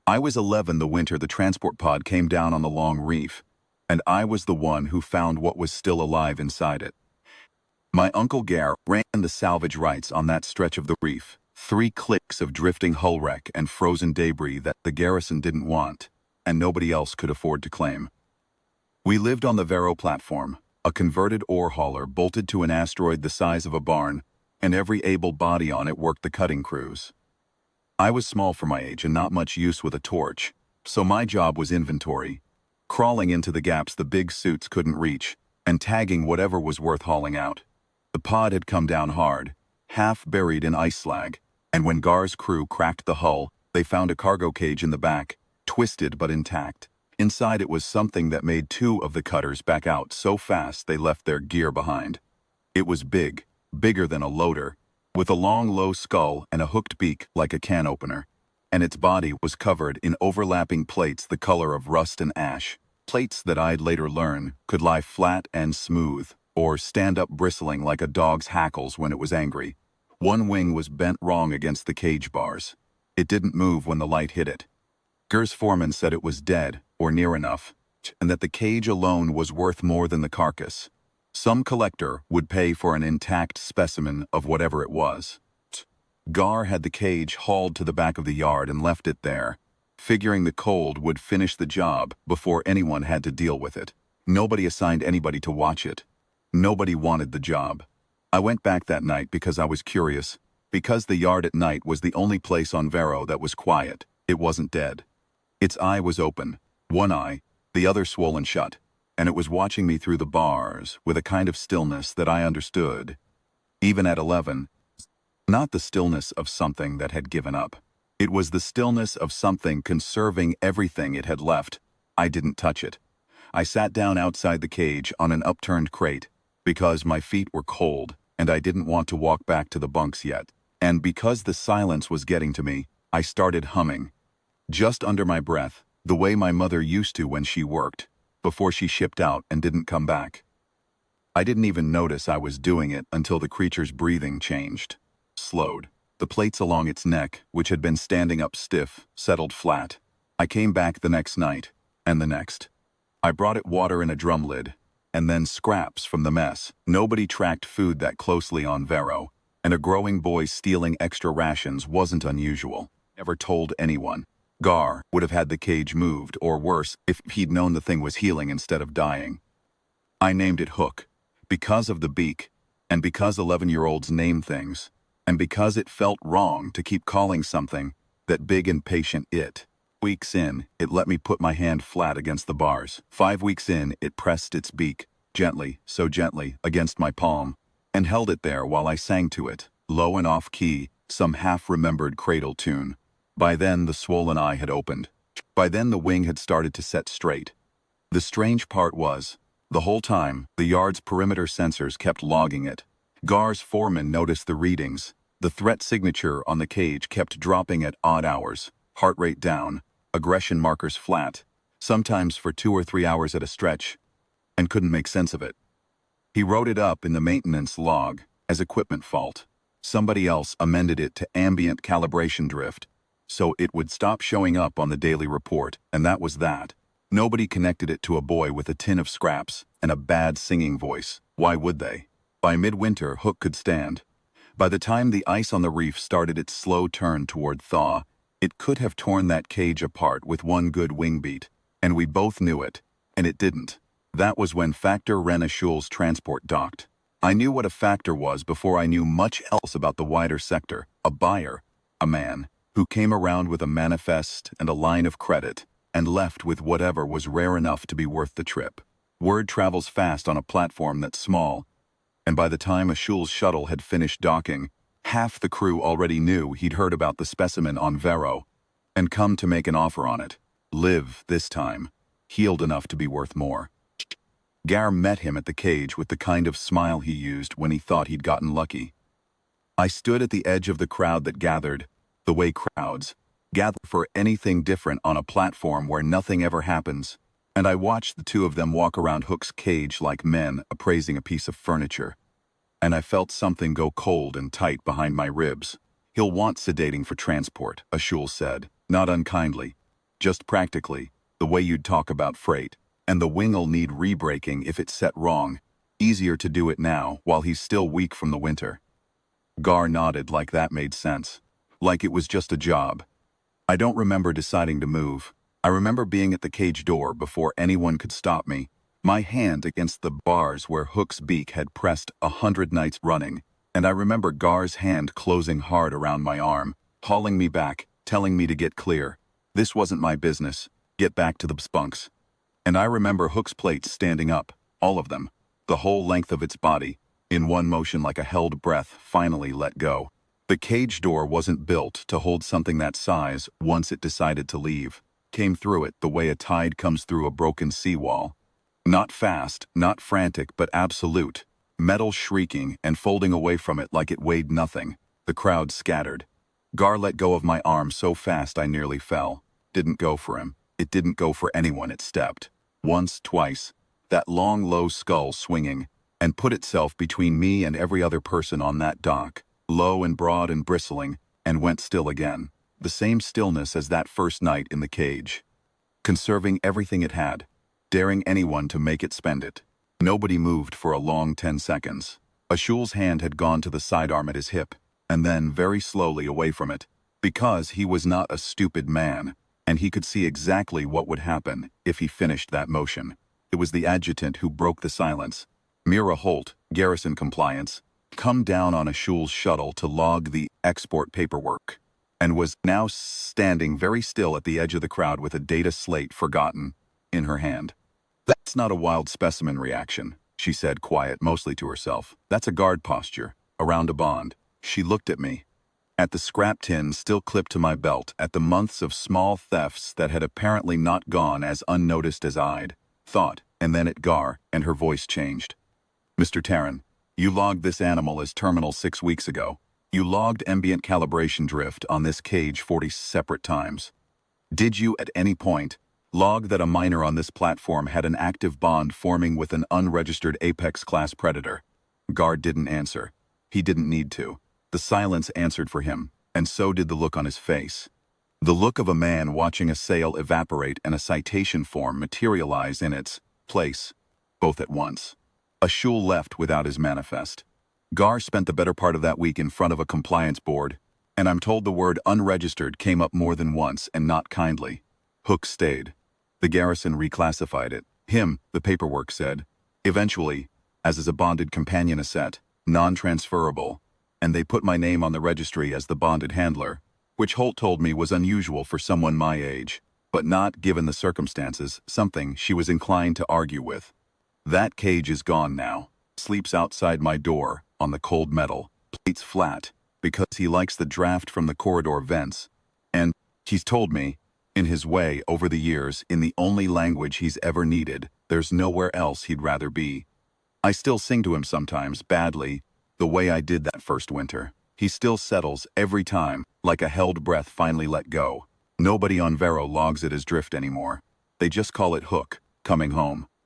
I was 11 the winter the transport pod came down on the long reef, and I was the one who found what was still alive inside it. My Uncle Gare ran the salvage rights on that stretch of the reef, 3 clicks of drifting hull wreck and frozen debris that the garrison didn't want, and nobody else could afford to claim. We lived on the Vero platform, a converted ore hauler bolted to an asteroid the size of a barn, and every able body on it worked the cutting crews. I was small for my age and not much use with a torch, so my job was inventory, crawling into the gaps the big suits couldn't reach, and tagging whatever was worth hauling out. The pod had come down hard, half buried in ice slag, and when Gar's crew cracked the hull, they found a cargo cage in the back, twisted but intact. Inside it was something that made 2 of the cutters back out so fast they left their gear behind. It was big, bigger than a loader, with a long low skull and a hooked beak like a can opener, and its body was covered in overlapping plates the color of rust and ash, plates that I'd later learn could lie flat and smooth, or stand up bristling like a dog's hackles when it was angry. One wing was bent wrong against the cage bars. It didn't move when the light hit it. Gar's foreman said it was dead, or near enough, and that the cage alone was worth more than the carcass. Some collector would pay for an intact specimen of whatever it was. Gar had the cage hauled to the back of the yard and left it there, figuring the cold would finish the job before anyone had to deal with it. Nobody assigned anybody to watch it. Nobody wanted the job. I went back that night because I was curious, because the yard at night was the only place on Vero that was quiet. It wasn't dead. Its eye was open, one eye, the other swollen shut, and it was watching me through the bars with a kind of stillness that I understood. Even at 11, not the stillness of something that had given up. It was the stillness of something conserving everything it had left. I didn't touch it. I sat down outside the cage on an upturned crate, because my feet were cold and I didn't want to walk back to the bunks yet. And because the silence was getting to me, I started humming. Just under my breath, the way my mother used to when she worked, before she shipped out and didn't come back. I didn't even notice I was doing it until the creature's breathing changed, slowed. The plates along its neck, which had been standing up stiff, settled flat. I came back the next night, and the next. I brought it water in a drum lid, and then scraps from the mess. Nobody tracked food that closely on Vero, and a growing boy stealing extra rations wasn't unusual. Never told anyone. Gar would have had the cage moved, or worse, if he'd known the thing was healing instead of dying. I named it Hook, because of the beak, and because 11-year-olds name things, and because it felt wrong to keep calling something that big and patient it. Weeks in, it let me put my hand flat against the bars. 5 weeks in, it pressed its beak, gently, so gently, against my palm, and held it there while I sang to it, low and off-key, some half-remembered cradle tune. By then, the swollen eye had opened. By then, the wing had started to set straight. The strange part was, the whole time, the yard's perimeter sensors kept logging it. Gar's foreman noticed the readings. The threat signature on the cage kept dropping at odd hours, heart rate down, aggression markers flat, sometimes for 2 or 3 hours at a stretch, and couldn't make sense of it. He wrote it up in the maintenance log as equipment fault. Somebody else amended it to ambient calibration drift, so it would stop showing up on the daily report, and that was that. Nobody connected it to a boy with a tin of scraps and a bad singing voice. Why would they? By midwinter, Hook could stand. By the time the ice on the reef started its slow turn toward thaw, it could have torn that cage apart with one good wing beat, and we both knew it, and it didn't. That was when Factor Renashul's transport docked. I knew what a factor was before I knew much else about the wider sector. A buyer, a man, who came around with a manifest and a line of credit, and left with whatever was rare enough to be worth the trip. Word travels fast on a platform that's small, and by the time Ashul's shuttle had finished docking, half the crew already knew he'd heard about the specimen on Vero, and come to make an offer on it. Live, this time, healed enough to be worth more. Gar met him at the cage with the kind of smile he used when he thought he'd gotten lucky. I stood at the edge of the crowd that gathered, the way crowds gather for anything different on a platform where nothing ever happens, and I watched the two of them walk around Hook's cage like men appraising a piece of furniture. And I felt something go cold and tight behind my ribs. He'll want sedating for transport, Ashul said, not unkindly. Just practically, the way you'd talk about freight. And the wing'll need re-braking if it's set wrong. Easier to do it now, while he's still weak from the winter. Gar nodded like that made sense. Like it was just a job. I don't remember deciding to move. I remember being at the cage door before anyone could stop me, my hand against the bars where Hook's beak had pressed 100 nights running, and I remember Gar's hand closing hard around my arm, hauling me back, telling me to get clear. This wasn't my business. Get back to the spunks. And I remember Hook's plates standing up, all of them, the whole length of its body, in one motion like a held breath finally let go. The cage door wasn't built to hold something that size once it decided to leave. Came through it the way a tide comes through a broken seawall. Not fast, not frantic, but absolute. Metal shrieking and folding away from it like it weighed nothing. The crowd scattered. Gar let go of my arm so fast I nearly fell. Didn't go for him. It didn't go for anyone it stepped. Once, twice. That long, low skull swinging, and put itself between me and every other person on that dock, low and broad and bristling, and went still again. The same stillness as that first night in the cage. Conserving everything it had, daring anyone to make it spend it. Nobody moved for a long 10 seconds. Ashul's hand had gone to the sidearm at his hip, and then very slowly away from it, because he was not a stupid man, and he could see exactly what would happen if he finished that motion. It was the adjutant who broke the silence. Mira Holt, garrison compliance, come down on Ashul's shuttle to log the export paperwork, and was now standing very still at the edge of the crowd with a data slate forgotten in her hand. That's not a wild specimen reaction, she said, quiet, mostly to herself. That's a guard posture, around a bond. She looked at me. At the scrap tin still clipped to my belt, at the months of small thefts that had apparently not gone as unnoticed as I'd thought, and then at Gar, and her voice changed. Mr. Tarrant, you logged this animal as terminal 6 weeks ago. You logged ambient calibration drift on this cage 40 separate times. Did you, at any point, log that a miner on this platform had an active bond forming with an unregistered Apex-class predator? Gar didn't answer. He didn't need to. The silence answered for him, and so did the look on his face. The look of a man watching a sale evaporate and a citation form materialize in its place, both at once. Ashul left without his manifest. Gar spent the better part of that week in front of a compliance board, and I'm told the word unregistered came up more than once and not kindly. Hook stayed. The garrison reclassified it. Him, the paperwork said. Eventually, as is a bonded companion asset, non-transferable, and they put my name on the registry as the bonded handler, which Holt told me was unusual for someone my age, but not, given the circumstances, something she was inclined to argue with. That cage is gone now. Sleeps outside my door, on the cold metal, plates flat, because he likes the draft from the corridor vents. And, he's told me, in his way, over the years, in the only language he's ever needed, there's nowhere else he'd rather be. I still sing to him sometimes, badly, the way I did that first winter. He still settles every time, like a held breath finally let go. Nobody on Vero logs it as drift anymore. They just call it Hook, coming home.